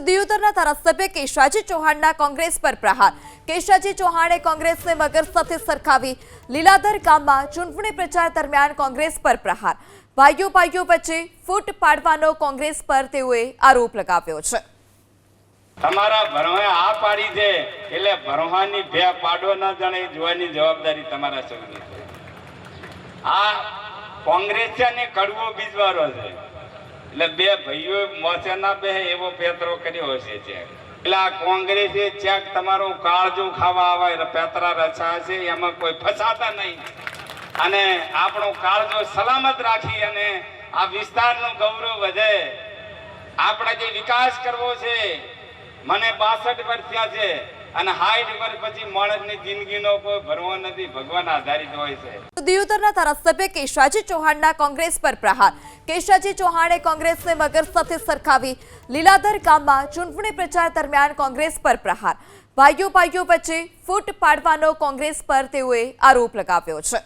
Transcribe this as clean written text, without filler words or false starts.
દિયોદરના ધારાસભ્ય કેશવાજી ચૌહાણના કોંગ્રેસ પર પ્રહાર। કેશવાજી ચૌહાણે કોંગ્રેસને મગર સાથે સરખાવી। લીલાધર ગામમાં ચૂંટણી પ્રચાર દરમિયાન કોંગ્રેસ પર પ્રહાર। ભાઈઓ વચ્ચે ફૂટ પાડવાનો કોંગ્રેસ પર તેઓએ આરોપ લગાવ્યો છે। તમારા ભરવાએ આ પાડી છે એટલે ભરવાની ભે પાડો ન જાણે જોવાની જવાબદારી તમારા સૌની છે। આ કોંગ્રેસ ને કડવો બીજવારો છે એટલે બે ભાઈઓ મોસે ના બે એવો પેતરો કર્યો હશે છે। એટલે આ કોંગ્રેસે ચેક તમારો કાળજો ખાવા આવે પેતરા રચા છે એમાં કોઈ ફસાતા નહીં અને આપણો કાળજો સલામત રાખી અને આ વિસ્તારનું ગૌરવ વધે। આપણે જે વિકાસ કરવો છે મને 62 વર્ષ થયા છે અને 60 વર્ષ પછી માણસની જિંદગીનો કોઈ ભરવો નથી, ભગવાન આધારિત હોય છે। દિયોદરના ધારાસભ્ય કેશવાજી ચૌહાણના કોંગ્રેસ પર પ્રહાર। કેશવાજી ચૌહાણે કોંગ્રેસને મગર સાથે સરખાવી। લીલાધર ગામમાં ચૂંટણી પ્રચાર દરમિયાન કોંગ્રેસ પર પ્રહાર। ભાઈઓ વચ્ચે ફૂટ પાડવાનો કોંગ્રેસ પર તેઓએ આરોપ લગાવ્યો છે।